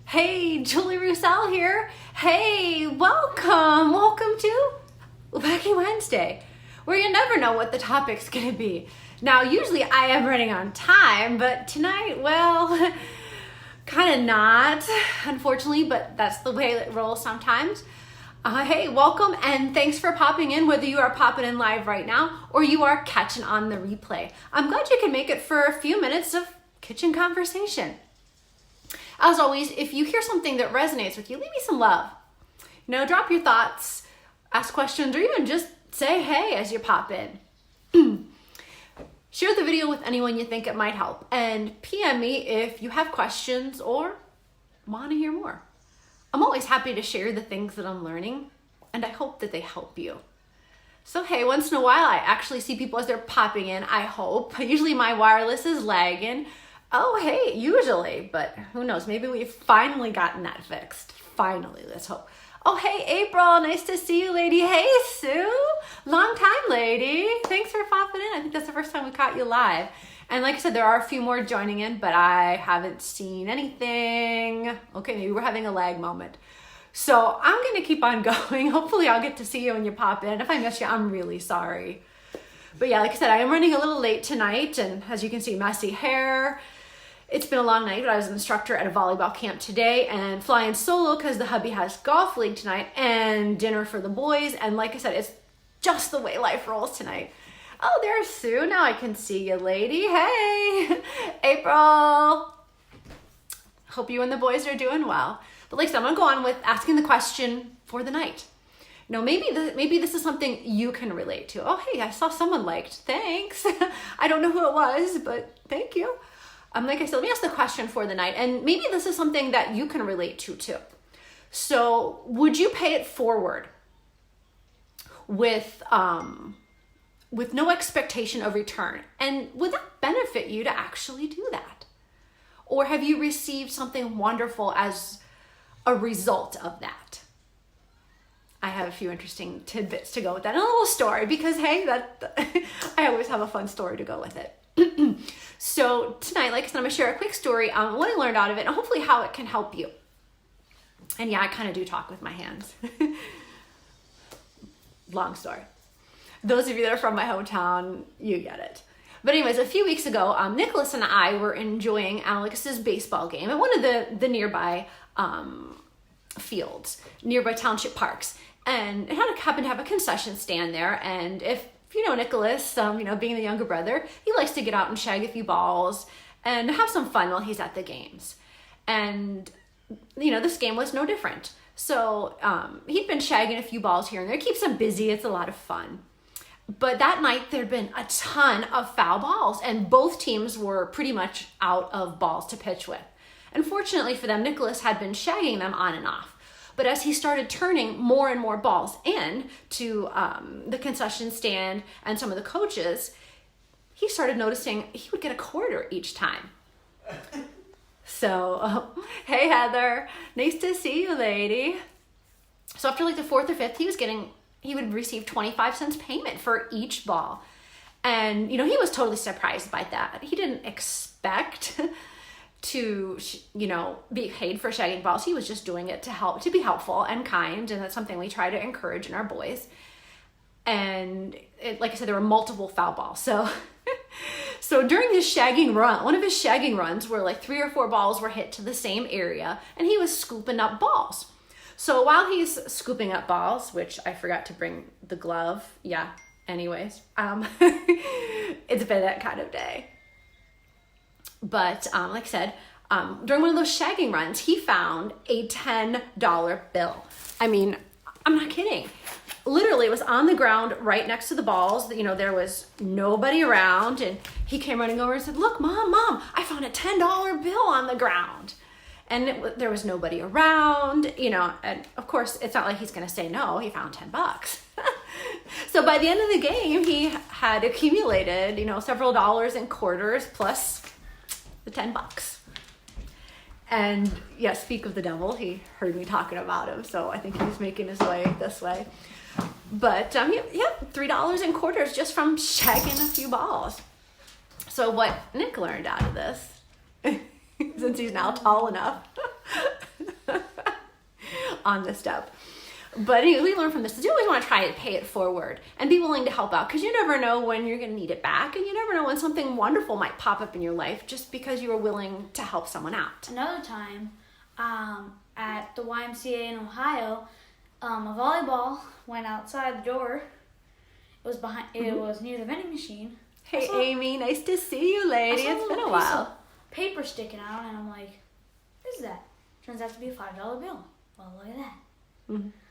Hey, Julie Roussel here. Hey, welcome to Wacky Wednesday, where you never know what the topic's gonna be. Now, usually I am running on time, but tonight, well, kind of not, unfortunately, but that's the way it rolls sometimes. Hey, welcome and thanks for popping in, whether you are popping in live right now or you are catching on the replay. I'm glad you can make it for a few minutes of kitchen conversation. As always, if you hear something that resonates with you, leave me some love. Drop your thoughts, ask questions, or even just say hey as you pop in. Share the video with anyone you think it might help, and PM me if you have questions or want to hear more. I'm always happy to share the things that I'm learning, and I hope that they help you. So hey, once in a while I actually see people as they're popping in, I hope. Usually my wireless is lagging. Oh, hey, usually, but who knows? Maybe we've finally gotten that fixed. Finally, let's hope. Oh, hey, April, nice to see you, lady. Hey, Sue, long time, lady. Thanks for popping in. I think that's the first time we caught you live. And like I said, there are a few more joining in, but I haven't seen anything. Okay, maybe we're having a lag moment. So I'm going to keep on going. Hopefully I'll get to see you when you pop in. If I miss you, I'm really sorry. But yeah, like I said, I am running a little late tonight, and as you can see, messy hair. It's been a long night, but I was an instructor at a volleyball camp today and flying solo because the hubby has golf league tonight and dinner for the boys. And like I said, it's just the way life rolls tonight. Oh, there's Sue. Now I can see you, lady. Hey, April. Hope you and the boys are doing well. But like I said, I'm going to go on with asking the question for the night. Maybe this is something you can relate to. Oh, hey, I saw someone liked. Thanks. I don't know who it was, but thank you. Like I said, let me ask the question for the night, and maybe this is something that you can relate to too. So would you pay it forward with no expectation of return? And would that benefit you to actually do that? Or have you received something wonderful as a result of that? I have a few interesting tidbits to go with that, and a little story, because hey, I always have a fun story to go with it. So tonight, like I said, I'm gonna share a quick story on what I learned out of it and hopefully how it can help you. And yeah, I kind of do talk with my hands. Long story. Those of you that are from my hometown, you get it. But anyways, a few weeks ago, Nicholas and I were enjoying Alex's baseball game at one of the nearby fields, nearby township parks. And it happened to have a concession stand there. And if you know Nicholas, being the younger brother, he likes to get out and shag a few balls and have some fun while he's at the games. And, this game was no different. So he'd been shagging a few balls here and there. It keeps him busy. It's a lot of fun. But that night, there'd been a ton of foul balls, and both teams were pretty much out of balls to pitch with. And fortunately for them, Nicholas had been shagging them on and off. But as he started turning more and more balls in to the concession stand and some of the coaches, he started noticing he would get a quarter each time. So, hey Heather, nice to see you, lady. So after like the fourth or fifth, he would receive 25 cents payment for each ball. And, he was totally surprised by that. He didn't expect to be paid for shagging balls. He was just doing it to be helpful and kind, and that's something we try to encourage in our boys. And like I said, there were multiple foul balls. So during his shagging run, one of his shagging runs where like 3 or 4 balls were hit to the same area, and he was scooping up balls. So while he's scooping up balls, which I forgot to bring the glove, anyways, it's been that kind of day. But like I said, during one of those shagging runs, he found a $10 bill. I mean, I'm not kidding. Literally, it was on the ground right next to the balls. There was nobody around. And he came running over and said, "Look, Mom, I found a $10 bill on the ground." And there was nobody around, and of course, it's not like he's going to say no. He found $10. So by the end of the game, he had accumulated, several dollars in quarters plus the $10. And yeah, speak of the devil, he heard me talking about him, so I think he's making his way this way. But $3 in quarters just from shagging a few balls. So what Nick learned out of this, since he's now tall enough on this step. But anyway, we learned from this is you always want to try to pay it forward and be willing to help out, because you never know when you're going to need it back, and you never know when something wonderful might pop up in your life just because you were willing to help someone out. Another time, at the YMCA in Ohio, a volleyball went outside the door. It was behind. It was near the vending machine. Hey, Amy, nice to see you, lady. It's been a while. Paper sticking out, and I'm like, "What is that?" Turns out to be a $5 bill. Well, look at that.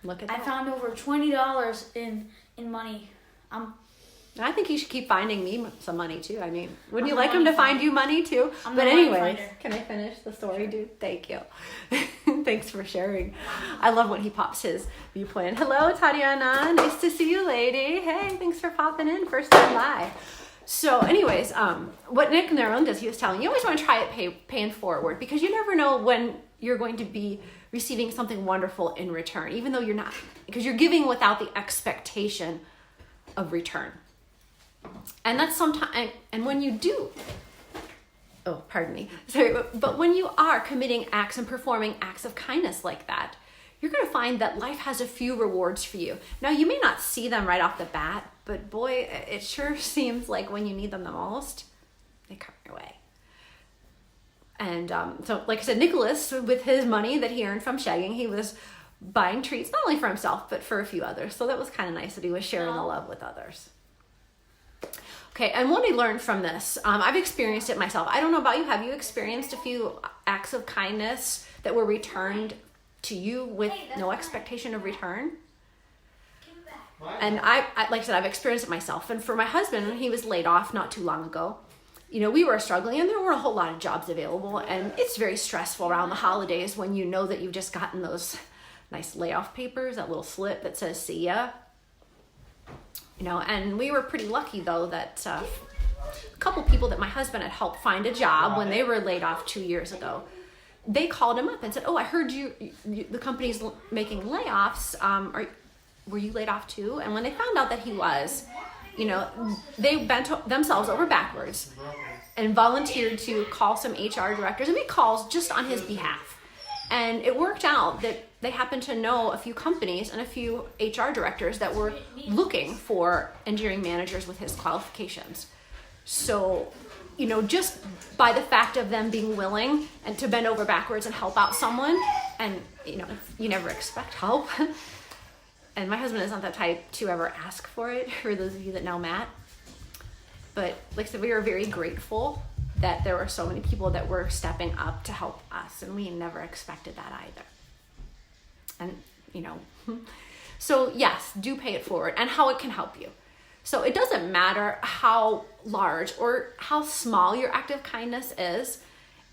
Look at that. I found over $20 in money. I think you should keep finding me some money too. I mean, wouldn't you like him to find you money too? But anyways, can I finish the story, dude? Thank you. Thanks for sharing. I love when he pops his viewpoint. Hello, Tatiana. Nice to see you, lady. Hey, thanks for popping in. First time live. So anyways, what Nick Nerlund he was telling you always want to try it paying forward, because you never know when you're going to be receiving something wonderful in return, even though you're not, because you're giving without the expectation of return. And that's sometimes, and when you do, oh, pardon me, sorry, but when you are committing acts and performing acts of kindness like that, you're going to find that life has a few rewards for you. Now, you may not see them right off the bat, but boy, it sure seems like when you need them the most, they come your way. And so, like I said, Nicholas, with his money that he earned from shagging, he was buying treats, not only for himself, but for a few others. So that was kind of nice that he was sharing the love with others. Okay, and what I learned from this, I've experienced it myself. I don't know about you. Have you experienced a few acts of kindness that were returned to you with no expectation of return? And I like I said, I've experienced it myself. And for my husband, when he was laid off not too long ago, you know, we were struggling and there were a whole lot of jobs available. And it's very stressful around the holidays when you know that you've just gotten those nice layoff papers, that little slip that says, see ya. You know, and we were pretty lucky though that a couple people that my husband had helped find a job when they were laid off 2 years ago, they called him up and said, oh, I heard you the company's making layoffs. Were you laid off too? And when they found out that he was, you know, they bent themselves over backwards and volunteered to call some HR directors and make calls just on his behalf. And it worked out that they happened to know a few companies and a few HR directors that were looking for engineering managers with his qualifications. So, you know, just by the fact of them being willing and to bend over backwards and help out someone, and, you know, you never expect help. And my husband is not that type to ever ask for it, for those of you that know Matt. But like I said, we were very grateful that there were so many people that were stepping up to help us, and we never expected that either. And, you know, so yes, do pay it forward and how it can help you. So it doesn't matter how large or how small your act of kindness is.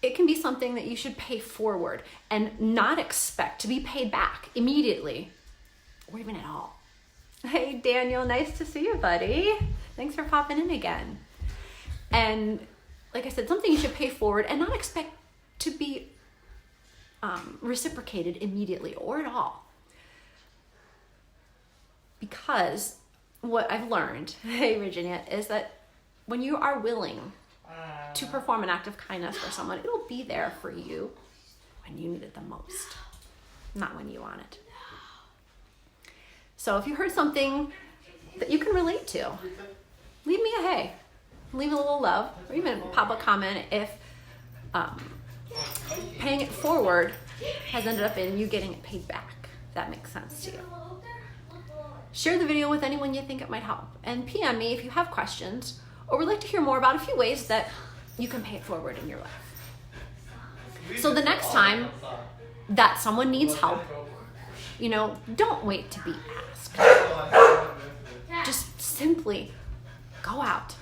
It can be something that you should pay forward and not expect to be paid back immediately or even at all. Hey, Daniel, nice to see you, buddy. Thanks for popping in again. And like I said, something you should pay forward and not expect to be reciprocated immediately or at all. Because what I've learned, hey Virginia, is that when you are willing to perform an act of kindness for someone, it'll be there for you when you need it the most, not when you want it. So if you heard something that you can relate to, leave me a hey, leave a little love, or even pop a comment if paying it forward has ended up in you getting it paid back, if that makes sense to you. Share the video with anyone you think it might help, and PM me if you have questions or would like to hear more about a few ways that you can pay it forward in your life. So the next time that someone needs help, you know, don't wait to be asked. Just simply go out,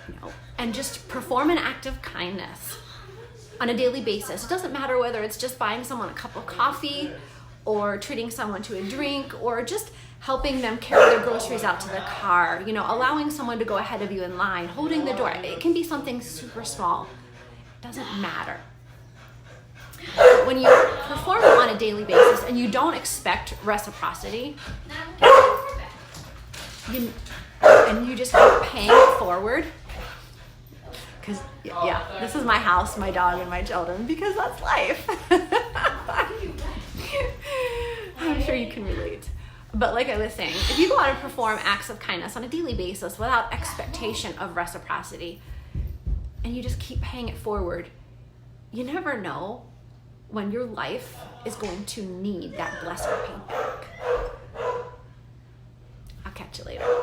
you know, and just perform an act of kindness on a daily basis. It doesn't matter whether it's just buying someone a cup of coffee or treating someone to a drink or just helping them carry their groceries out to the car, you know, allowing someone to go ahead of you in line, holding the door. It can be something super small. It doesn't matter. But when you perform it on a daily basis and you don't expect reciprocity, and you just keep paying it forward, because yeah, this is my house, my dog, and my children, because that's life. can relate. But like I was saying, if you go out and perform acts of kindness on a daily basis without expectation of reciprocity, and you just keep paying it forward, you never know when your life is going to need that blessing paid back. I'll catch you later.